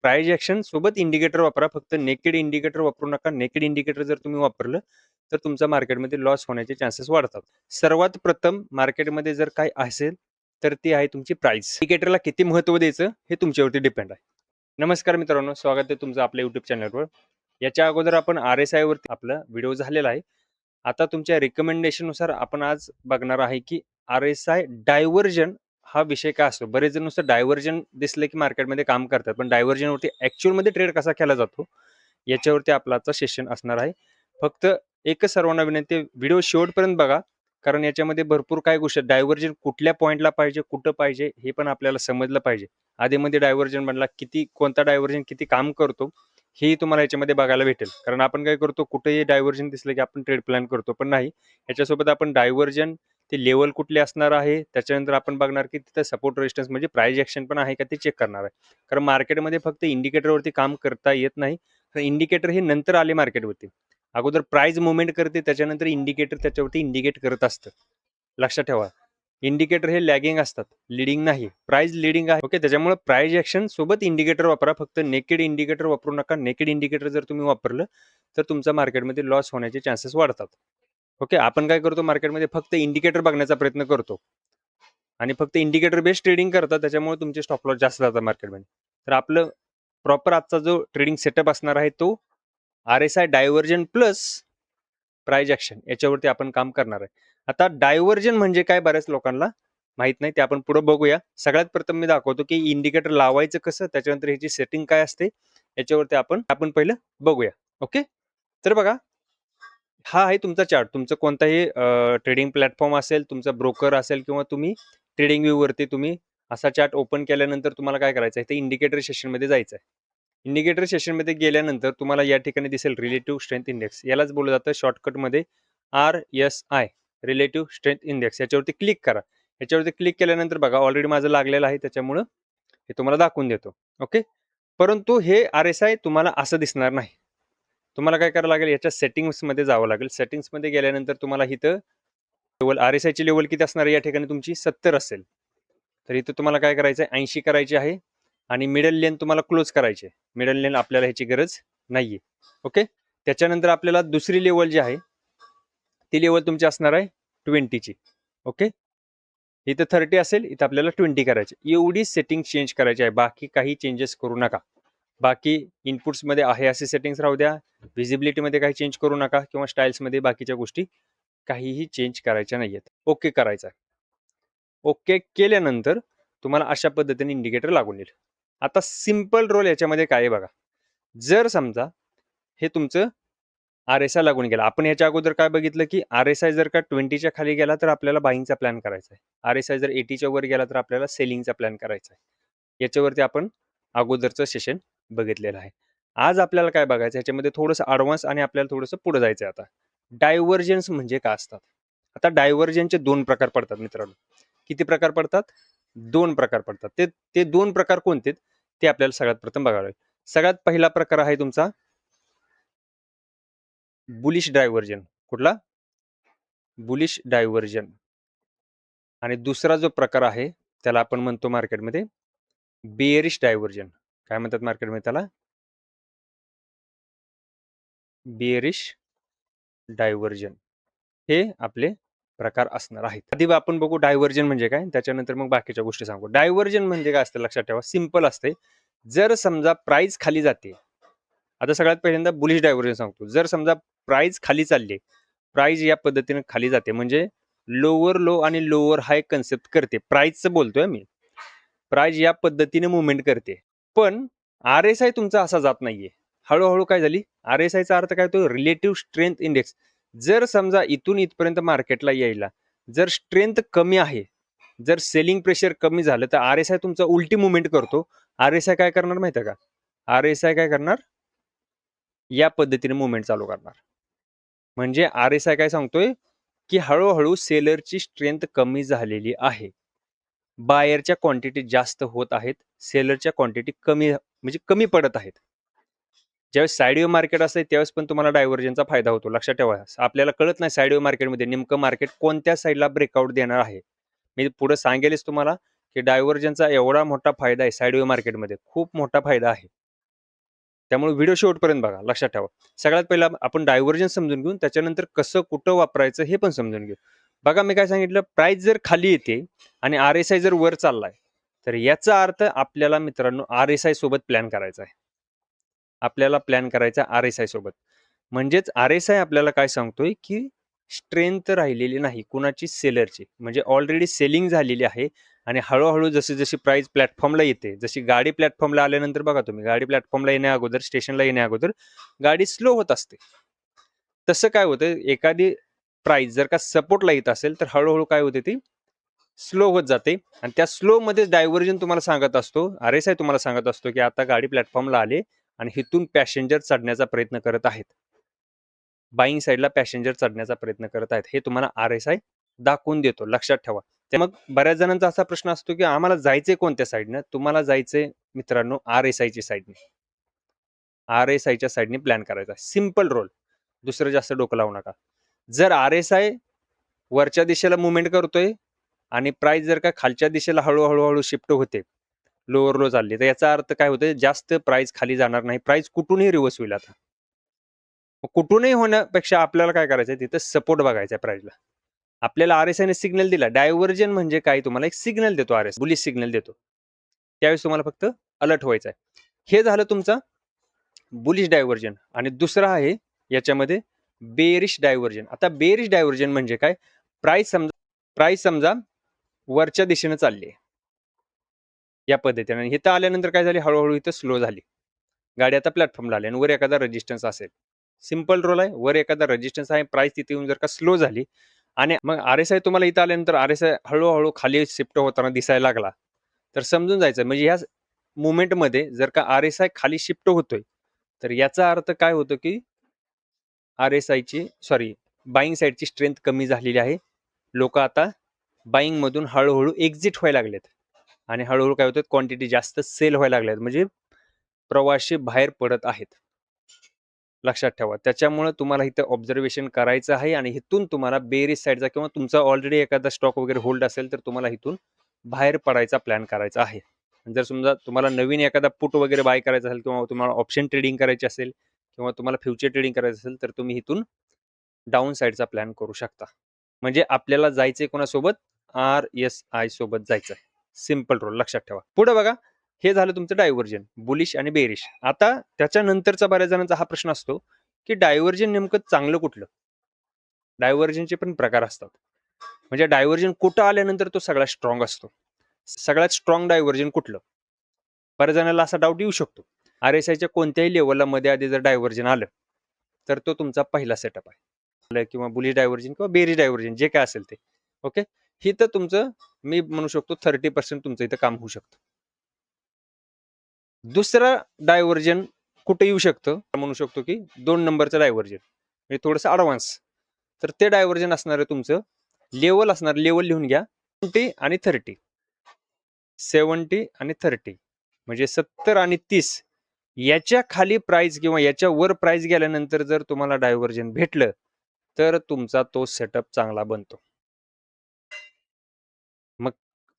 Price action सोबत indicator वापरा. फक्त नेकेड इंडिकेटर वापरू नका. नेकेड इंडिकेटर जर तुम्ही वापरलं, तर तुमचा मार्केटमध्ये लॉस होण्याचे चान्सेस वाढतात. सर्वात प्रथम मार्केटमध्ये जर काही असेल, तर ती आहे तुमची प्राइस. इंडिकेटरला किती महत्त्व द्यायचं हे तुमच्यावरती डिपेंड आहे. नमस्कार मित्रांनो, स्वागत आहे तुमचं आपल्या YouTube चॅनलवर. याच्या अगोदर आपण RSI वरती आपला व्हिडिओ झालेला आहे. आता तुमच्या रिकमेंडेशननुसार आपण आज बघणार आहे, की RSI डायव्हर्जन हा विषय काय असतो. बरेच जण नुसतं डायव्हर्जन दिसलं की मार्केटमध्ये काम करतात, पण डायव्हर्जनवरती ॲक्च्युअलमध्ये ट्रेड कसा केला जातो, याच्यावरती आपला आजचा सेशन असणार आहे. फक्त एकच सर्वांना विनंती आहे, व्हिडिओ शेवटपर्यंत बघा. कारण याच्यामध्ये भरपूर काही गोष्टी डायव्हर्जन कुठल्या पॉईंटला पाहिजे, कुठं पाहिजे हे पण आपल्याला समजलं पाहिजे. आधीमध्ये डायव्हर्जन म्हणला कोणता डायव्हर्जन किती काम करतो, हेही तुम्हाला याच्यामध्ये बघायला भेटेल. कारण आपण काय करतो, कुठेही डायव्हर्जन दिसलं की आपण ट्रेड प्लॅन करतो, पण नाही. याच्यासोबत आपण डायव्हर्जन ते लेवल कुठले असणार आहे, त्याच्यानंतर आपण बघणार की तिथं सपोर्ट रेजिस्टन्स म्हणजे प्राइस ॲक्शन पण आहे का ते चेक करणार आहे. कारण मार्केटमध्ये फक्त इंडिकेटरवरती काम करता येत नाही. तर इंडिकेटर हे नंतर आले मार्केटवरती. अगोदर प्राइस मुवमेंट करते, त्याच्यानंतर इंडिकेटर त्याच्यावरती इंडिकेट करत असतं. लक्षात ठेवा, इंडिकेटर हे लॅगिंग असतात, लिडिंग नाही. प्राइस लिडिंग आहे. ओके, त्याच्यामुळे प्राइस ॲक्शन सोबत इंडिकेटर वापरा. फक्त नेकेड इंडिकेटर वापरू नका. नेकेड इंडिकेटर जर तुम्ही वापरलं, तर तुमचा मार्केटमध्ये लॉस होण्याचे चान्सेस वाढतात. ओके, आपण काय करतो मार्केटमध्ये फक्त इंडिकेटर बघण्याचा प्रयत्न करतो आणि फक्त इंडिकेटर बेस्ड ट्रेडिंग करतात, त्याच्यामुळे तुमचे स्टॉप लॉस जास्त जातात मार्केटमध्ये. तर आपलं प्रॉपर आजचा जो ट्रेडिंग सेटअप असणार आहे तो RSI divergence plus price action याच्यावरती आपण काम करणार आहे. आता डायव्हर्जन म्हणजे काय बऱ्याच लोकांना माहित नाही, ते आपण पुढे बघूया. सगळ्यात प्रथम मी दाखवतो की इंडिकेटर लावायचं कसं, त्याच्यानंतर ह्याची सेटिंग काय असते, याच्यावरती आपण पहिलं बघूया. ओके, तर बघा, हा आहे तुमचा चार्ट. तुमचं कोणताही ट्रेडिंग प्लॅटफॉर्म असेल, तुमचा ब्रोकर असेल किंवा तुम्ही ट्रेडिंग व्ह्यूवरती तुम्ही असा चार्ट ओपन केल्यानंतर तुम्हाला काय करायचं आहे, ते इंडिकेटर सेशनमध्ये जायचं आहे. इंडिकेटर सेशनमध्ये गेल्यानंतर तुम्हाला या ठिकाणी दिसेल रिलेटिव्ह स्ट्रेंथ इंडेक्स. यालाच बोललं जातं शॉर्टकटमध्ये RSI, रिलेटिव्ह स्ट्रेंथ इंडेक्स. याच्यावरती क्लिक करा. याच्यावरती क्लिक केल्यानंतर बघा, ऑलरेडी माझं लागलेलं आहे, त्याच्यामुळं हे तुम्हाला दाखवून देतो. ओके, परंतु हे RSI तुम्हाला असं दिसणार नाही. तुम्हाला काय करावं लागेल, याच्या सेटिंग्समध्ये जावं लागेल. सेटिंग्समध्ये गेल्यानंतर तुम्हाला इथं लेवल RSIची लेवल किती असणार आहे, या ठिकाणी तुमची 70 असेल. तर इथं तुम्हाला काय करायचं आहे, 80 करायची आहे आणि मिडल लेन तुम्हाला क्लोज करायची आहे. मिडल लेन आपल्याला ह्याची गरज नाहीये. ओके, त्याच्यानंतर आपल्याला दुसरी लेवल जी आहे ती लेवल तुमची असणार आहे 20ची. ओके, इथं 30 असेल, इथं आपल्याला 20 करायचे. एवढी सेटिंग चेंज करायची आहे, बाकी काही चेंजेस करू नका. बाकी इनपुट्समध्ये आहे असे सेटिंग्स राहू द्या. व्हिजिबिलिटीमध्ये काही चेंज करू नका किंवा स्टाईल्समध्ये बाकीच्या गोष्टी काहीही चेंज करायच्या नाहीयेत. ओके करायचं आहे. ओके केल्यानंतर तुम्हाला अशा पद्धतीने इंडिकेटर लागून येईल. आता सिंपल रोल याच्यामध्ये काय आहे बघा. जर समजा हे तुमचं RSI लागून गेला. आपण याच्या अगोदर काय बघितलं, की RSI जर का 20च्या खाली गेला तर आपल्याला बाईंगचा प्लॅन करायचा आहे. RSI जर 80च्या वर गेला तर आपल्याला सेलिंगचा प्लॅन करायचा आहे. याच्यावरती आपण अगोदरचं सेशन बघितलेलं आहे. आज आपल्याला काय बघायचं, याच्यामध्ये थोडंसं ॲडव्हान्स आणि आपल्याला थोडंसं पुढे जायचं आहे. आता डायव्हर्जन्स म्हणजे काय असतात. आता डायव्हर्जनचे 2 प्रकार पडतात मित्रांनो. किती प्रकार पडतात? 2 प्रकार पडतात. ते 2 प्रकार कोणते ते आपल्याला सगळ्यात प्रथम बघावं लागेल. सगळ्यात पहिला प्रकार आहे तुमचा बुलिश डायव्हर्जन. कुठला? Bullish divergence. आणि दुसरा जो प्रकार आहे त्याला आपण म्हणतो मार्केटमध्ये बेअरिश डायव्हर्जन. काय म्हणतात मार्केटमध्ये त्याला? बेअरिश डायव्हर्जन. हे आपले प्रकार असणार आहेत. आधी आपण बघू डायव्हर्जन म्हणजे काय, त्याच्यानंतर मग बाकीच्या गोष्टी सांगू. डायव्हर्जन म्हणजे काय असतं लक्षात ठेवा, सिंपल असते. जर समजा प्राइस खाली जाते, आता सगळ्यात पहिल्यांदा बुलिश डायव्हर्जन सांगतो. जर समजा प्राइस खाली चालली, प्राइस या पद्धतीने खाली जाते म्हणजे लोअर लो आणि लोअर हाय कन्सेप्ट करते. प्राइसचं बोलतोय मी. प्राइस या पद्धतीने मुवमेंट करते, पण RSI तुमचा असा जात नाहीये. हळूहळू काय झाली, RSIचा अर्थ काय होतो, रिलेटिव्ह स्ट्रेंथ इंडेक्स. जर समजा इथून इथपर्यंत मार्केटला यायला जर स्ट्रेंथ कमी आहे, जर सेलिंग प्रेशर कमी झालं, तर RSI तुमचा उलटी मुवमेंट करतो. RSI काय करणार माहिती आहे का? RSI काय करणार, या पद्धतीने मुवमेंट चालू करणार. म्हणजे RSI काय सांगतोय, की हळूहळू सेलरची स्ट्रेंथ कमी झालेली आहे. बायरच्या क्वांटिटी जास्त होत आहेत, सेलरच्या क्वांटिटी कमी म्हणजे कमी पडत आहेत. ज्यावेळेस साईड मार्केट असते त्यावेळेस पण तुम्हाला डायव्हर्जनचा फायदा होतो. लक्षात ठेवा, आपल्याला कळत नाही साईड मार्केटमध्ये नेमकं मार्केट कोणत्या साईडला ब्रेकआउट देणार आहे. मी पुढे सांगेलच तुम्हाला की डायव्हर्जनचा एवढा मोठा फायदा आहे साईड मार्केटमध्ये, खूप मोठा फायदा आहे. त्यामुळे व्हिडिओ शेवटपर्यंत बघा, लक्षात ठेवा. सगळ्यात पहिला आपण डायव्हर्जन समजून घेऊन त्याच्यानंतर कसं कुठं वापरायचं हे पण समजून घेऊ. बघा मी काय सांगितलं, प्राइस जर खाली येते आणि RSI जर वर चाललाय, तर याचा अर्थ आपल्याला मित्रांनो RSI सोबत प्लॅन करायचा आहे. आपल्याला प्लॅन करायचा RSI सोबत. म्हणजेच RSI आपल्याला काय सांगतोय, की स्ट्रेंथ राहिलेली नाही कुणाची, सेलरची. म्हणजे ऑलरेडी सेलिंग झालेली आहे आणि हळूहळू जशी प्राइस प्लॅटफॉर्मला येते, जशी गाडी प्लॅटफॉर्मला आल्यानंतर बघा तुम्ही, गाडी प्लॅटफॉर्मला येण्या अगोदर, स्टेशनला येण्या अगोदर गाडी स्लो होत असते. तसं काय होतं, एखादी प्राइस जर का सपोर्टला येत असेल तर हळूहळू काय होते, ती स्लो होत जाते आणि त्या स्लो मध्ये डायव्हर्जन तुम्हाला सांगत असतो, RSI तुम्हाला सांगत असतो की आता गाडी प्लॅटफॉर्मला आले आणि इथून पॅसेंजर चढण्याचा प्रयत्न करत आहेत, बाईंग साईडला पॅसेंजर चढण्याचा प्रयत्न करत आहेत, हे तुम्हाला RSI दाखवून देतो, लक्षात ठेवा. ते मग बऱ्याच जणांचा असा प्रश्न असतो की आम्हाला जायचंय कोणत्या साईडनं, तुम्हाला जायचंय मित्रांनो RSI ची साईडने. RSI च्या साईडने प्लॅन करायचा, सिंपल रोल, दुसरं जास्त डोकं लावू नका. जर RSI वरच्या दिशेला मुवमेंट करतोय आणि प्राइस जर का खालच्या दिशेला हळूहळू शिफ्ट होते, लोअर लो चालली, तर याचा अर्थ काय होतं, जास्त प्राइस खाली जाणार नाही, प्राइस कुठूनही रिव्हर्स होईल. आता कुठूनही होण्यापेक्षा आपल्याला काय करायचं, तिथं सपोर्ट बघायचा प्राइसला. आपल्याला RSI ने सिग्नल दिला, डायव्हर्जन म्हणजे काय, तुम्हाला एक सिग्नल देतो, RSI बुलिश सिग्नल देतो, त्यावेळेस तुम्हाला फक्त अलर्ट व्हायचं आहे. हे झालं तुमचा बुलिश डायव्हर्जन. आणि दुसरा आहे याच्यामध्ये बेरिश डायव्हर्जन. आता बेरिश डायव्हर्जन म्हणजे काय, प्राइस समजा वरच्या दिशेने चालली आहे या पद्धतीने, इथं आल्यानंतर काय झाली, हळूहळू इथं स्लो झाली गाडी, आता प्लॅटफॉर्मला आली आणि वर एखादा रेजिस्टन्स असेल, सिंपल रोल आहे, वर एखादा रेजिस्टन्स आहे, प्राइस तिथे येऊन जर का स्लो झाली आणि मग RSI तुम्हाला इथं आल्यानंतर RSI हळूहळू खाली शिफ्ट होताना दिसायला लागला, तर समजून जायचं, म्हणजे ह्या मुवमेंटमध्ये जर का RSI खाली शिफ्ट होतोय, तर याचा अर्थ काय होतो की RSI ची बाईंग साईडची स्ट्रेंथ कमी झालेली आहे. लोक आता बाईंग मधून हळूहळू एक्झिट व्हायला लागलेत आणि हळूहळू काय होतं, क्वांटिटी जास्त सेल व्हायला लागल्यात, म्हणजे प्रवासी बाहेर पडत आहेत, लक्षात ठेवा. त्याच्यामुळे तुम्हाला इथं ऑब्झर्वेशन करायचं आहे आणि इथून तुम्हाला बेरिश साईडचा किंवा तुमचा ऑलरेडी एखादा स्टॉक वगैरे होल्ड असेल तर तुम्हाला इथून बाहेर पडायचा प्लॅन करायचा आहे. जर समजा तुम्हाला नवीन एखादा पुट वगैरे बाय करायचा असेल किंवा तुम्हाला ऑप्शन ट्रेडिंग करायची असेल किंवा तुम्हाला फ्युचर ट्रेडिंग करायचं असेल, तर तुम्ही इथून डाऊन साईडचा प्लॅन करू शकता. म्हणजे आपल्याला जायचंय कोणासोबत, RSI सोबत जायचं आहे, सिंपल रोल, लक्षात ठेवा. पुढे बघा, हे झालं तुमचं डायव्हर्जन, बुलिश आणि बेरिश. आता त्याच्यानंतरचा बऱ्याच जणांचा हा प्रश्न असतो की डायव्हर्जन नेमकं चांगलं कुठलं. डायव्हर्जनचे पण प्रकार असतात, म्हणजे डायव्हर्जन कुठं आल्यानंतर तो सगळ्यात स्ट्रॉंग असतो, सगळ्यात स्ट्रॉंग डायव्हर्जन कुठलं. बऱ्याच जणांना असा डाऊट येऊ शकतो, RSIच्या कोणत्याही लेवलला मध्ये आधी जर डायव्हर्जन आलं तर तो तुमचा पहिला सेटअप आहे, किंवा बुलिश डायव्हर्जन किंवा बेरिश डायव्हर्जन जे काय असेल ते. ओके, ही तर तुमचं मी म्हणू शकतो 30% तुमचं इथं काम होऊ शकतं. दुसरं डायव्हर्जन कुठे येऊ शकतं, म्हणू शकतो की 2 नंबरचं डायव्हर्जन, म्हणजे थोडंसं ॲडव्हान्स. तर ते डायव्हर्जन असणार आहे तुमचं, लेवल असणार, लेवल लिहून घ्या, 70 आणि 30, 70 आणि 30, म्हणजे 70 आणि 30 याच्या खाली प्राइस किंवा याच्या वर प्राइस गेल्यानंतर जर तुम्हाला डायव्हर्जन भेटलं तर तुमचा तो सेटअप चांगला बनतो. मग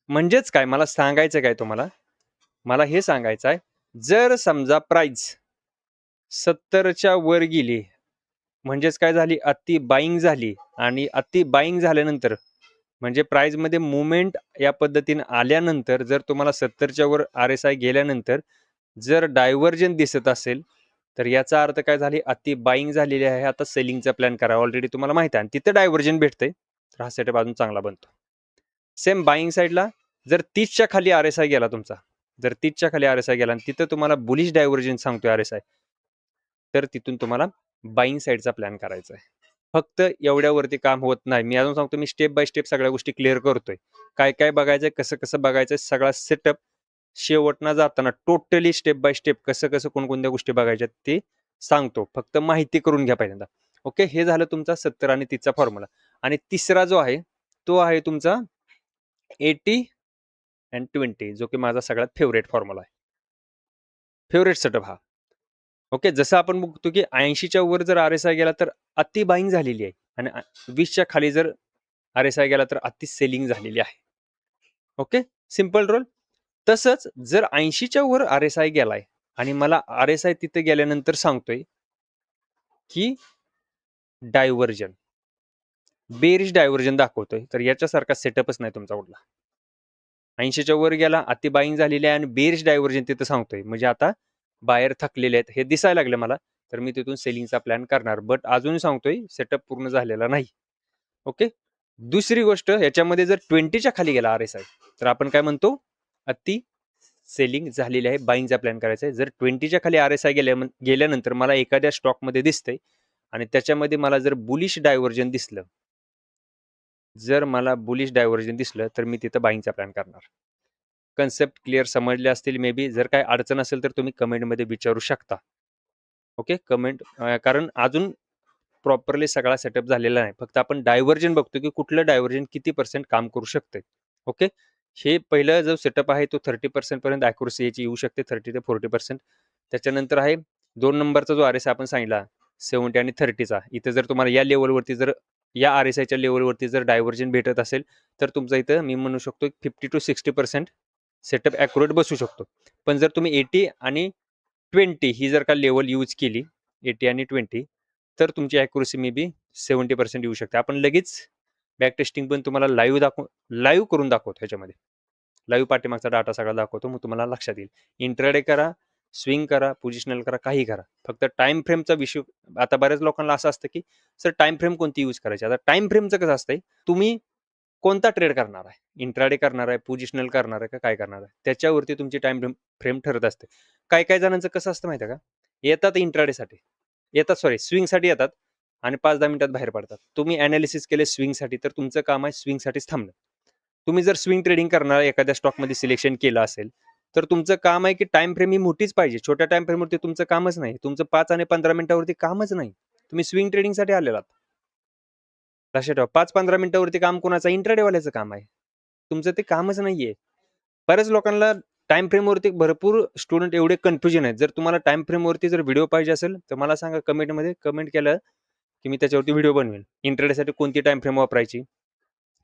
म्हणजेच काय, मला सांगायचं काय तुम्हाला, मला हे सांगायचं आहे, जर समजा प्राइस 70च्या वर गेली, म्हणजेच काय झाली, अति बाईंग झाली, आणि अति बाईंग झाल्यानंतर म्हणजे प्राइस मध्ये मुवमेंट या पद्धतीने आल्यानंतर जर तुम्हाला 70च्या वर RSI गेल्यानंतर जर डायव्हर्जन दिसत असेल, तर याचा अर्थ काय झाली, अति बाईंग झालेली आहे, आता सेलिंगचा प्लॅन करा, ऑलरेडी तुम्हाला माहिती आहे, आणि तिथं डायव्हर्जन भेटतंय, तर हा सेटअप अजून चांगला बनतो. सेम बाईंग साईडला जर 30च्या खाली RSI गेला तुमचा, जर 30च्या खाली RSI गेला आणि तिथं तुम्हाला बुलिश डायव्हर्जन सांगतोय RSI, तर तिथून तुम्हाला बाईंग साईडचा प्लॅन करायचा आहे. फक्त एवढ्यावरती काम होत नाही, मी अजून सांगतो, मी स्टेप बाय स्टेप सगळ्या गोष्टी क्लिअर करतोय, काय काय बघायचंय, कसं कसं बघायचंय, सगळा सेटअप शेवटना जाताना टोटली स्टेप बाय स्टेप कसं कसं कोणकोणत्या गोष्टी बघायच्या ते सांगतो, फक्त माहिती करून घ्या पहिल्यांदा. ओके, हे झालं तुमचा 70 आणि 30चा फॉर्म्युला. आणि तिसरा जो आहे तो आहे तुमचा 80 अँड 20, जो की माझा सगळ्यात फेवरेट फॉर्म्युला आहे, फेवरेट सेटअप हा. ओके, जसं आपण बघतो की 80च्या वर जर RSI गेला तर अति बाईंग झालेली आहे, आणि 20च्या खाली जर RSI गेला तर अति सेलिंग झालेली आहे. Okay, simple rule. तसंच जर 80च्या वर RSI गेलाय आणि मला RSI तिथे गेल्यानंतर सांगतोय की डायव्हर्जन, बेरिश डायव्हर्जन दाखवतोय. तर याच्यासारखा सेटअपच नाही तुमचा कुठला. 80च्या वर गेला, अति बाईंग झालेली आहे आणि बेरिश डायव्हर्जन तिथं सांगतोय. म्हणजे आता बायर थकलेले आहेत हे दिसायला लागले मला, तर मी तिथून सेलिंगचा प्लॅन करणार. बट अजून सांगतोय सेटअप पूर्ण झालेला नाही. ओके. दुसरी गोष्ट, याच्यामध्ये जर 20च्या खाली गेला RSI तर आपण काय म्हणतो, अति सेलिंग झालेली आहे, बाईंगचा प्लॅन करायचा आहे. जर 20च्या खाली RSI गेल्यानंतर मला एखाद्या स्टॉकमध्ये दिसतंय आणि त्याच्यामध्ये मला जर बुलिश डायव्हर्जन दिसलं, तर मी तिथं बाईंगचा प्लॅन करणार. कन्सेप्ट क्लिअर समजले असतील मे बी. जर काय अडचण असेल तर तुम्ही कमेंटमध्ये विचारू शकता. ओके, कमेंट, कारण अजून प्रॉपरली सगळा सेटअप झालेला नाही. फक्त आपण डायव्हर्जन बघतो की कुठलं डायव्हर्जन किती पर्सेंट काम करू शकते. ओके, हे पहिला जो सेटअप आहे तो 30% पर्यंत ॲक्युरसी याची येऊ शकते, 30 ते 40%. त्याच्यानंतर आहे 2 नंबरचा जो RSI आपण सांगितला 70 आणि 30चा. इथं जर तुम्हाला या लेवलवरती जर या RSIच्या लेवलवरती जर डायव्हर्जन भेटत असेल तर तुमचं इथं मी म्हणू शकतो 50 to 60% सेटअप ॲक्युरेट बसू शकतो. पण जर तुम्ही 80 आणि 20 ही जर का लेवल यूज केली, 80 आणि 20, तर तुमची ॲक्युरसी मे बी 70% येऊ शकते. आपण लगेच बॅक टेस्टिंग पण तुम्हाला लाईव्ह करून दाखवतो. ह्याच्यामध्ये लाईव्ह पाठीमागचा डाटा सगळा दाखवतो, मग तुम्हाला लक्षात येईल. इंट्राडे करा, स्विंग करा, पोझिशनल करा, काही करा. फक्त टाइम फ्रेमचा विषय, आता बऱ्याच लोकांना असं असतं की सर टाइम फ्रेम कोणती यूज करायची. आता टाइम फ्रेमचं कसं असतंय, तुम्ही कोणता ट्रेड करणार आहे, इंट्राडे करणार आहे, पोझिशनल करणार आहे का काय करणार आहे, त्याच्यावरती तुमची टाइम फ्रेम ठरत असते. काही काही जणांचं कसं असतं माहिती आहे का, येतात इंट्राडेसाठी, स्विंगसाठी येतात आणि 5-10 मिनिटात बाहेर पडतात. तुम्ही अनालिसिस केले स्विंगसाठी, तर तुमचं काम आहे स्विंगसाठीच थांबणं. तुम्ही जर स्विंग ट्रेडिंग करणार एखाद्या स्टॉकमध्ये सिलेक्शन केलं असेल तर तुमचं काम आहे की टाइम फ्रेम ही मोठीच पाहिजे. छोट्या टाइम फ्रेमवरती तुमचं कामच नाही. तुमचं 5 आणि 15 मिनिटावरती कामच नाही. तुम्ही स्विंग ट्रेडिंगसाठी आलेलात. लक्षात ठेवा, 5-15 मिनिटावरती काम कोणाचं, इंट्राडेवाल्याचं काम आहे. तुमचं ते कामच नाहीये. बऱ्याच लोकांना टाइम फ्रेमवरती, भरपूर स्टुडंट एवढे कन्फ्युजन आहेत. जर तुम्हाला टाइम फ्रेमवरती जर व्हिडिओ पाहिजे असेल तर मला सांगा कमेंटमध्ये. कमेंट केलं की मी त्याच्यावरती व्हिडिओ बनवेल. इंट्राडेसाठी कोणती टाइम फ्रेम वापरायची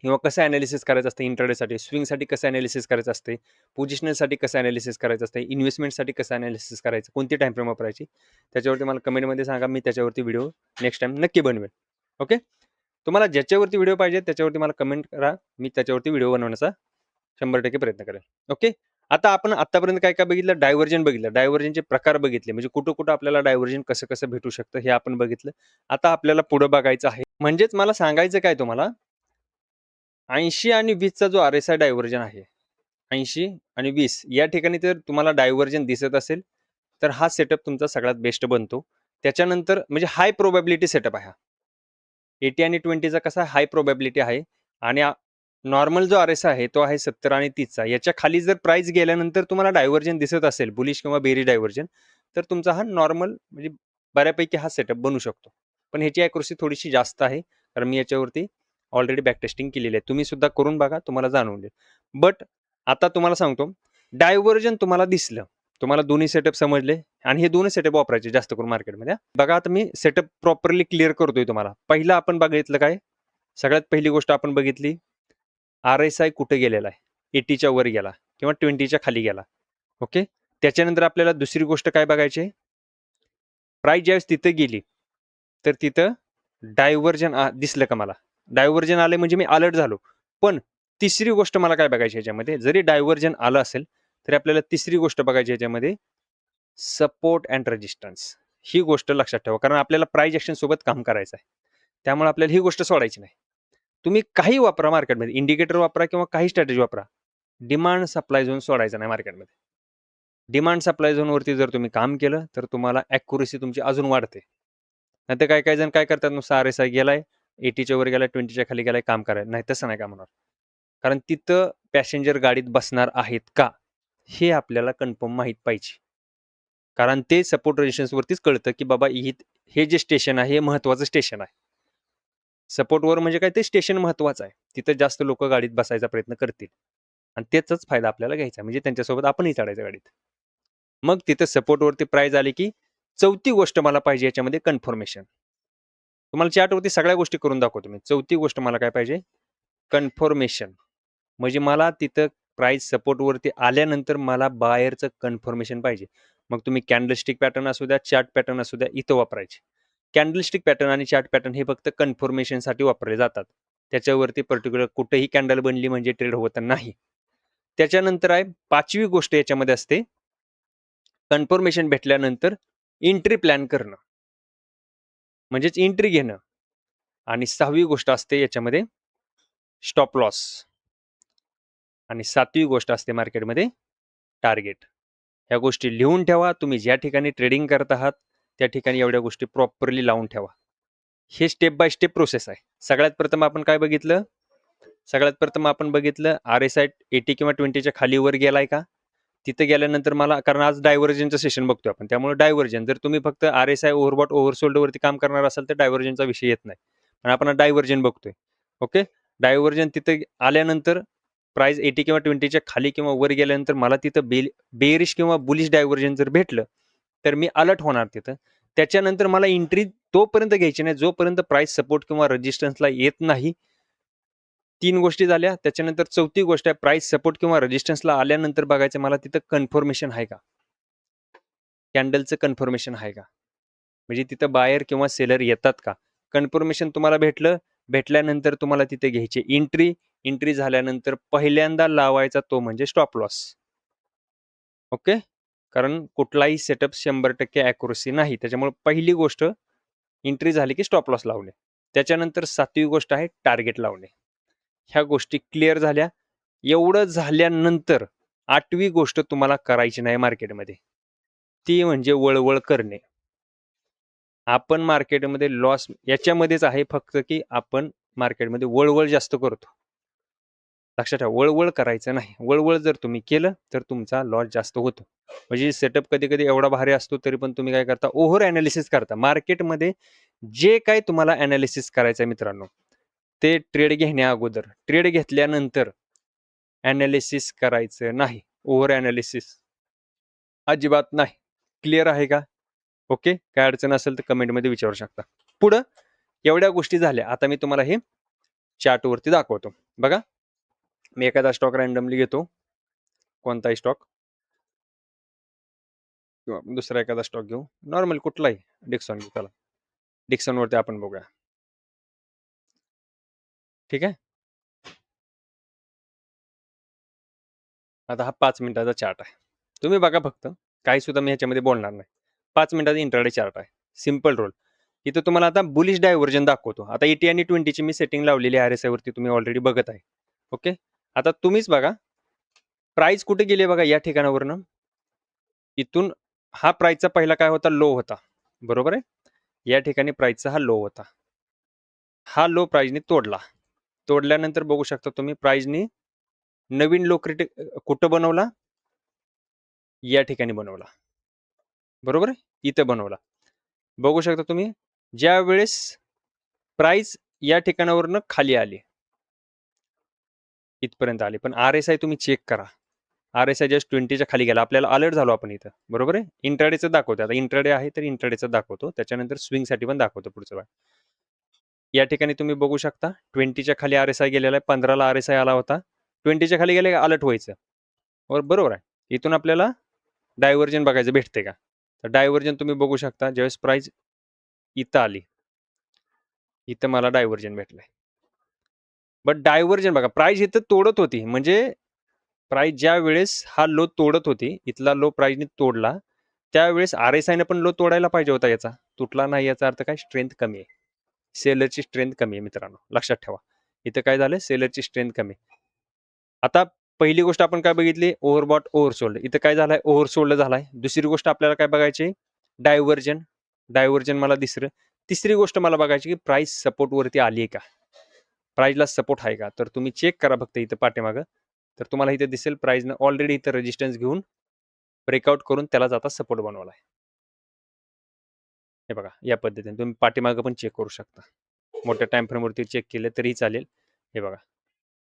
किंवा कसं ॲनालिसिस करायचं असतं, इंट्राडेसाठी स्विंगसाठी कसं ॲनालिसिस करायचं असते, पोझिशनलसाठी कसं ॲनालिसिस करायचं असतं, इन्व्हेस्टमेंटसाठी कसं ॲनालिसिस करायचं, कोणती टाइम फ्रेम वापरायची, त्याच्यावरती मला कमेंटमध्ये सांगा. मी त्याच्यावरती व्हिडिओ नेक्स्ट टाइम नक्की बनवेल. ओके, तुम्हाला ज्याच्यावरती व्हिडिओ पाहिजे त्याच्यावरती मला कमेंट करा. मी त्याच्यावरती व्हिडिओ बनवण्याचा 100% प्रयत्न करेल. ओके, आता आपण आतापर्यंत काय काय बघितलं, डायव्हर्जन बघितलं, डायव्हर्जनचे प्रकार बघितले, म्हणजे कुठं कुठं आपल्याला डायव्हर्जन कसं कसं भेटू शकतं हे आपण बघितलं. आता आपल्याला पुढं बघायचं आहे. म्हणजेच मला सांगायचं काय तुम्हाला, 80 आणि 20चा जो RSI डायव्हर्जन आहे, 80 आणि 20 या ठिकाणी जर तुम्हाला डायव्हर्जन दिसत असेल तर हा सेटअप तुमचा सगळ्यात बेस्ट बनतो. त्याच्यानंतर म्हणजे हाय प्रोबॅबिलिटी सेटअप आहे हा. 80 आणि 20चा कसा हाय प्रोबॅबिलिटी आहे आणि नॉर्मल जो RSI आहे तो आहे 70 आणि 30चा. याच्या खाली जर प्राइस गेल्यानंतर तुम्हाला डायव्हर्जन दिसत असेल, बुलिश किंवा बेरिश डायव्हर्जन, तर तुमचा हा नॉर्मल म्हणजे बऱ्यापैकी हा सेटअप बनू शकतो. पण ह्याची ॲक्युरसी थोडीशी जास्त आहे, कारण मी याच्यावरती ऑलरेडी बॅक टेस्टिंग केलेली आहे. तुम्ही सुद्धा करून बघा, तुम्हाला जाणवून देईल. बट आता तुम्हाला सांगतो, डायव्हर्जन तुम्हाला दिसलं, तुम्हाला दोन्ही सेटअप समजले आणि हे दोन्ही सेटअप वापरायचे जास्त करून मार्केटमध्ये. बघा, आता मी सेटअप प्रॉपरली क्लिअर करतोय तुम्हाला. पहिलं आपण बघितलं काय, सगळ्यात पहिली गोष्ट आपण बघितली, RSI कुठे गेलेला आहे, 80च्या वर गेला किंवा 20च्या खाली गेला. ओके, त्याच्यानंतर आपल्याला दुसरी गोष्ट काय बघायची, प्राइस ज्यावेळेस तिथे गेली तर तिथं डायव्हर्जन दिसलं का मला, डायव्हर्जन आले म्हणजे मी अलर्ट झालो. पण तिसरी गोष्ट मला काय बघायची याच्यामध्ये, जरी डायव्हर्जन आलं असेल तरी आपल्याला तिसरी गोष्ट बघायची याच्यामध्ये, सपोर्ट अँड रेजिस्टन्स. ही गोष्ट लक्षात ठेवा, कारण आपल्याला प्राइस ॲक्शन सोबत काम करायचं आहे. त्यामुळे आपल्याला ही गोष्ट सोडायची नाही. तुम्ही काही वापरा मार्केटमध्ये, इंडिकेटर वापरा किंवा काही स्ट्रॅटेजी वापरा, डिमांड सप्लाय झोन सोडायचा नाही मार्केटमध्ये. डिमांड सप्लाय झोनवरती जर तुम्ही काम केलं तर तुम्हाला ॲक्युरसी तुमची अजून वाढते. नाहीतर काही काही जण काय करतात, नुसतं RSI गेलाय, 80च्या वर गेलाय, 20च्या खाली गेलाय, काम करायला नाही. तसं नाही काम होणार, कारण तिथं पॅसेंजर गाडीत बसणार आहेत का हे आपल्याला कन्फर्म माहीत पाहिजे. कारण ते सपोर्ट रेजिस्टन्सवरतीच कळतं की बाबा हे जे स्टेशन आहे हे महत्त्वाचं स्टेशन आहे. सपोर्टवर म्हणजे काय, ते स्टेशन महत्त्वाचं आहे. तिथं जास्त लोक गाडीत बसायचा प्रयत्न करतील आणि त्याचाच फायदा आपल्याला घ्यायचा, म्हणजे त्यांच्यासोबत आपणही चढायचं गाडीत. मग तिथं सपोर्टवरती प्राइस आली की चौथी गोष्ट मला पाहिजे याच्यामध्ये, कन्फर्मेशन. तुम्हाला चार्टवरती सगळ्या गोष्टी करून दाखवतो मी. चौथी गोष्ट मला काय पाहिजे, कन्फर्मेशन. म्हणजे मला तिथं प्राइस सपोर्टवरती आल्यानंतर मला बायरचं कन्फर्मेशन पाहिजे. मग तुम्ही कॅन्डलस्टिक पॅटर्न असू द्या, चार्ट पॅटर्न असू द्या, इथं वापरायचे. कॅन्डलस्टिक पॅटर्न आणि चार्ट पॅटर्न हे फक्त कन्फर्मेशनसाठी वापरले जातात. त्याच्यावरती पर्टिक्युलर कुठेही कॅन्डल बनली म्हणजे ट्रेड होत नाही. त्याच्यानंतर आहे 5वी गोष्ट याच्यामध्ये असते, कन्फर्मेशन भेटल्यानंतर एंट्री प्लॅन करणं, म्हणजेच एंट्री घेणं. आणि 6वी गोष्ट असते याच्यामध्ये स्टॉप लॉस. आणि 7वी गोष्ट असते मार्केटमध्ये टार्गेट. ह्या गोष्टी लिहून ठेवा. तुम्ही ज्या ठिकाणी ट्रेडिंग करत आहात त्या ठिकाणी एवढ्या गोष्टी प्रॉपरली लावून ठेवा. हे स्टेप बाय स्टेप प्रोसेस आहे. सगळ्यात प्रथम आपण काय बघितलं? RSI 80 किंवा 20च्या खाली वर गेलाय का? तिथे गेल्यानंतर मला, कारण आज डायव्हर्जनचं सेशन बघतोय आपण, त्यामुळे डायव्हर्जन, जर तुम्ही फक्त RSI ओव्हरबॉट ओव्हरसोल्ड वरती काम करणार असाल तर डायव्हर्जनचा विषय येत नाही. पण आपण डायव्हर्जन बघतोय. ओके, डायव्हर्जन तिथे आल्यानंतर प्राइस 80 किंवा 20च्या खाली किंवा वर गेल्यानंतर मला तिथं बेरिश किंवा बुलिश डायव्हर्जन जर भेटलं तर मी अलर्ट होणार तिथं. त्याच्यानंतर मला एंट्री तोपर्यंत घ्यायची नाही जोपर्यंत प्राइस सपोर्ट किंवा रेजिस्टन्सला येत नाही. 3 गोष्टी झाल्या. त्याच्यानंतर 4थी गोष्ट आहे, प्राइस सपोर्ट किंवा रेजिस्टन्सला आल्यानंतर बघायचं मला तिथं कन्फर्मेशन आहे का, कॅन्डलचं कन्फर्मेशन आहे का, म्हणजे तिथं बायर किंवा सेलर येतात का. कन्फर्मेशन तुम्हाला भेटल्यानंतर तुम्हाला तिथे घ्यायची एंट्री झाल्यानंतर पहिल्यांदा लावायचा तो म्हणजे स्टॉप लॉस. ओके, कारण कुठलाही सेटअप 100% ॲक्युरसी नाही. त्याच्यामुळे पहिली गोष्ट एंट्री झाली की स्टॉप लॉस लावणे. त्याच्यानंतर 7वी गोष्ट आहे टार्गेट लावणे. ह्या गोष्टी क्लिअर झाल्या. एवढं झाल्यानंतर 8वी गोष्ट तुम्हाला करायची नाही मार्केटमध्ये, ती म्हणजे वळवळ करणे. आपण मार्केटमध्ये लॉस याच्यामध्येच आहे फक्त की आपण मार्केटमध्ये वळवळ जास्त करतो. लक्षात ठेवा, वळवळ करायचं नाही. वळवळ जर तुम्ही केलं तर तुमचा लॉस जास्त होतो. म्हणजे सेटअप कधी कधी एवढा भारी असतो तरी पण तुम्ही काय करता, ओव्हर ॲनालिसिस करता. मार्केटमध्ये जे काय तुम्हाला ॲनालिसिस करायचं आहे मित्रांनो, ते ट्रेड घेण्या अगोदर, ट्रेड घेतल्यानंतर ॲनालिसिस करायचं नाही. ओव्हर ॲनालिसिस अजिबात नाही. क्लिअर आहे का? ओके, काय अडचण असेल तर कमेंटमध्ये विचारू शकता. पुढं एवढ्या गोष्टी झाल्या. आता मी तुम्हाला हे चार्टवरती दाखवतो. बघा, मी एखादा स्टॉक रँडमली घेतो, कोणताही स्टॉक किंवा दुसरा एखादा स्टॉक घेऊ, नॉर्मल कुठलाही, डिक्सॉन घेऊ. चला, डिक्सॉनवरती आपण बघूया. ठीक आहे, आता हा 5 मिनिटाचा चार्ट आहे. तुम्ही बघा, फक्त काही सुद्धा मी ह्याच्यामध्ये बोलणार नाही. 5 मिनिटाचा इंट्राडे चार्ट आहे, सिम्पल रोल. इथं तुम्हाला आता बुलिश डायव्हर्जन दाखवतो. आता 80 आणि 20ची मी सेटिंग लावलेली आहे RSI वरती, तुम्ही ऑलरेडी बघत आहे. ओके, आता तुम्हीच बघा प्राइस कुठे गेली. बघा या ठिकाणावरनं इथून हा प्राइसचा पहिला काय होता, लो होता, बरोबर आहे. या ठिकाणी प्राइसचा हा लो होता. हा लो प्राइसने तोडल्यानंतर बघू शकता तुम्ही प्राइसने नवीन लो कुठं बनवला, या ठिकाणी बनवला, बरोबर आहे, इथं बनवला. बघू शकता तुम्ही, ज्या वेळेस प्राइस या ठिकाणावरनं खाली आली, इथपर्यंत आली, पण RSI तुम्ही चेक करा. RSI जस्ट 20च्या खाली गेला. आपल्याला अलर्ट झालो आपण इथं, बरोबर आहे. इंट्राडेचं दाखवतो. आता इंट्राडे आहे तर इंट्राडेचं दाखवतो, त्याच्यानंतर स्विंगसाठी पण दाखवतो पुढचं. या ठिकाणी तुम्ही बघू शकता 20च्या खाली RSI गेलेला आहे. 15ला RSI आला होता. 20च्या खाली गेले अलर्ट व्हायचं, बरोबर आहे. इथून आपल्याला डायव्हर्जन बघायचं भेटते का, तर डायव्हर्जन तुम्ही बघू शकता. ज्यावेळेस प्राइस इथं आली, इथं मला डायव्हर्जन भेटलंय. बट डायव्हर्जन बघा, प्राइस इथं तोडत होती, म्हणजे प्राइस ज्या वेळेस हा लो तोडत होती, इथला लो प्राइसने तोडला, त्यावेळेस RSI ने पण लो तोडायला पाहिजे होता. याचा तुटला नाही, याचा अर्थ काय, स्ट्रेंथ कमी आहे. सेलरची स्ट्रेंथ कमी आहे मित्रांनो, लक्षात ठेवा. इथं काय झालं, सेलरची स्ट्रेंथ कमी. आता पहिली गोष्ट आपण काय बघितली, ओव्हरबॉट ओव्हरसोल्ड. इथं काय झालाय, ओव्हरसोल्ड झालाय. दुसरी गोष्ट आपल्याला काय बघायची, डायव्हर्जन मला दिसलं. तिसरी गोष्ट मला बघायची की प्राइस सपोर्ट वरती आली आहे का, प्राइसला सपोर्ट आहे का. तर तुम्ही चेक करा फक्त इथं पाठीमागं, तर तुम्हाला इथे दिसेल प्राइसनं ऑलरेडी इथं रेजिस्टन्स घेऊन ब्रेकआउट करून त्याला जाता सपोर्ट बनवला आहे. हे बघा, या पद्धतीने तुम्ही पाठीमागं पण चेक करू शकता. मोठ्या टाइम फ्रेमवरती चेक केलं तरी चालेल. हे बघा,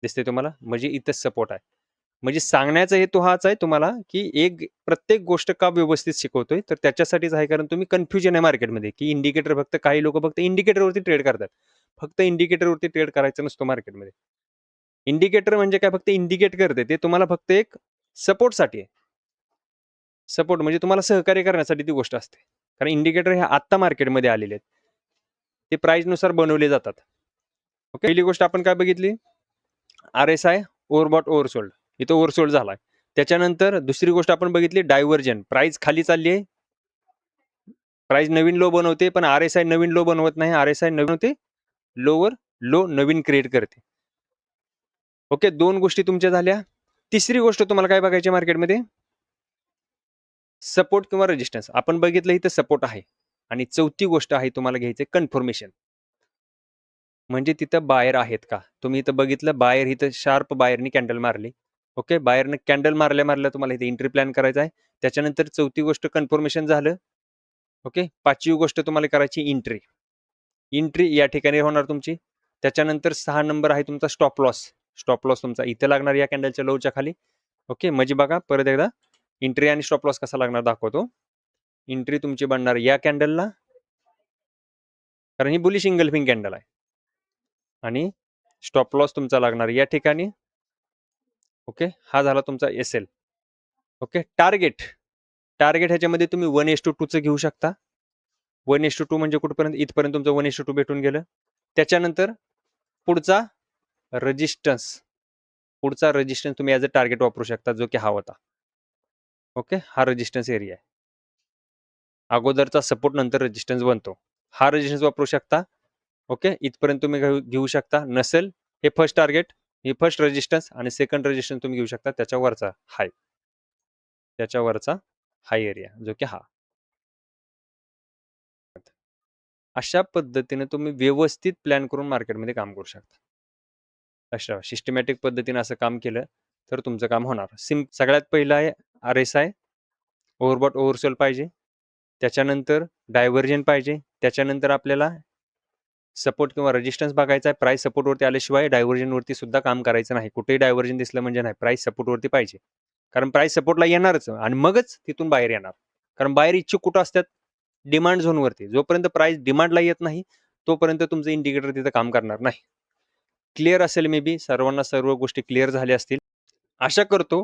दिसते तुम्हाला, म्हणजे इथं सपोर्ट आहे. म्हणजे सांगण्याचा हेतू हाच आहे तुम्हाला की प्रत्येक गोष्ट का व्यवस्थित शिकवतोय, तर त्याच्यासाठीच आहे. कारण तुम्ही कन्फ्युजन आहे मार्केटमध्ये की इंडिकेटर, फक्त काही लोक फक्त इंडिकेटरवरती ट्रेड करतात. फक्त इंडिकेटरवरती ट्रेड करायचं नसतो मार्केटमध्ये. इंडिकेटर म्हणजे काय, फक्त इंडिकेट करते, ते तुम्हाला फक्त एक सपोर्टसाठी आहे. सपोर्ट म्हणजे तुम्हाला सहकार्य करण्यासाठी ती गोष्ट असते. कारण इंडिकेटर हे आत्ता मार्केटमध्ये आलेले आहेत. ते प्राईजनुसार बनवले जातात. ओके. पहिली गोष्ट आपण काय बघितली? RSI overbought oversold. इथं ओव्हरसोल्ड झालाय. त्याच्यानंतर दुसरी गोष्ट आपण बघितली डायव्हर्जन. प्राईस खाली चालली आहे. प्राईस नवीन लो बनवते, पण RSI नवीन लो बनवत नाही. RSI नवीन होते, लोवर लो नवीन क्रिएट करते. ओके. 2 गोष्टी तुमच्या झाल्या. तिसरी गोष्ट तुम्हाला काय बघायची मार्केटमध्ये? सपोर्ट किंवा रेजिस्टन्स. आपण बघितलं इथं सपोर्ट आहे आणि चौथी गोष्ट आहे तुम्हाला घ्यायचं कन्फर्मेशन. म्हणजे तिथं बायर आहेत का? तुम्ही इथं बघितलं बायर इथं शार्प बायरनी कॅन्डल मारली. ओके. बायरनं कॅन्डल मारल्या तुम्हाला इथे एंट्री प्लॅन करायचा आहे. त्याच्यानंतर चौथी गोष्ट कन्फर्मेशन झालं. ओके. पाचवी गोष्ट तुम्हाला करायची एंट्री. एंट्री या ठिकाणी होणार तुमची. त्याच्यानंतर 6 नंबर आहे तुमचा स्टॉप लॉस. स्टॉप लॉस तुमचा इथे लागणार या कॅन्डलच्या लोच्या खाली. ओके. म्हणजे बघा परत एकदा एंट्री आणि स्टॉप लॉस कसा लागणार दाखवतो. एंट्री तुमची बनणार या कॅन्डलला, कारण ही बुलिश इंगल्फिंग कॅन्डल आहे. आणि स्टॉप लॉस तुमचा लागणार या ठिकाणी. ओके. हा झाला तुमचा SL. ओके. टार्गेट ह्याच्यामध्ये तुम्ही 1:2 चं घेऊ शकता. 1:2 म्हणजे कुठपर्यंत? इथपर्यंत तुमचं 1:2 भेटून गेलं. त्याच्यानंतर पुढचा रेजिस्टन्स तुम्ही ॲज अ टार्गेट वापरू शकता, जो की हा होता. ओके. हा रेजिस्टन्स एरिया आहे. अगोदरचा सपोर्ट नंतर रेजिस्टन्स बनतो. हा रेजिस्टन्स वापरू शकता. ओके. इथपर्यंत तुम्ही घेऊ शकता. नसेल हे फर्स्ट टार्गेट, हे फर्स्ट रेजिस्टन्स आणि सेकंड रेजिस्टन्स तुम्ही घेऊ शकता. त्याच्यावरचा हाय एरिया जो की हा. अशा पद्धतीने तुम्ही व्यवस्थित प्लॅन करून मार्केटमध्ये काम करू शकता. अशा सिस्टमॅटिक पद्धतीने असं काम केलं तर तुमचं काम होणार. सगळ्यात पहिलं आहे RSI ओव्हरबॉट ओव्हरसेल पाहिजे. त्याच्यानंतर डायव्हर्जन पाहिजे. त्याच्यानंतर आपल्याला सपोर्ट किंवा रेजिस्टन्स बघायचा आहे. प्राइस सपोर्टवरती आल्याशिवाय डायव्हर्जनवरती सुद्धा काम करायचं नाही. कुठेही डायव्हर्जन दिसलं म्हणजे नाही. प्राइस सपोर्टवरती पाहिजे. कारण प्राइस सपोर्टला येणारच आणि मगच तिथून बाहेर येणार. कारण बाहेर इच्छुक कुठं असतात? डिमांड झोनवरती. जोपर्यंत प्राइस डिमांडला येत नाही तोपर्यंत तुमचं इंडिकेटर तिथं काम करणार नाही. क्लिअर असेल मे बी सर्वांना सर्व गोष्टी क्लिअर झाल्या असतील. आशा करतो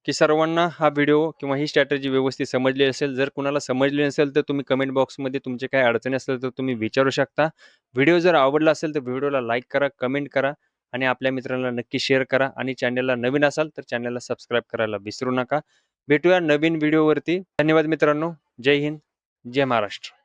की सर्वांना हा व्हिडिओ किंवा ही स्ट्रॅटेजी व्यवस्थित समजली असेल. जर कुणाला समजली नसेल तर तुम्ही कमेंट बॉक्समध्ये तुमचे काही अडचणी असेल तर तुम्ही विचारू शकता. व्हिडिओ जर आवडला असेल तर व्हिडिओला लाईक करा, कमेंट करा आणि आपल्या मित्रांना नक्की शेअर करा आणि चॅनलला नवीन असाल तर चॅनलला सबस्क्राईब करायला विसरू नका. भेटूया नवीन व्हिडिओवरती. धन्यवाद मित्रांनो. जय हिंद, जय महाराष्ट्र.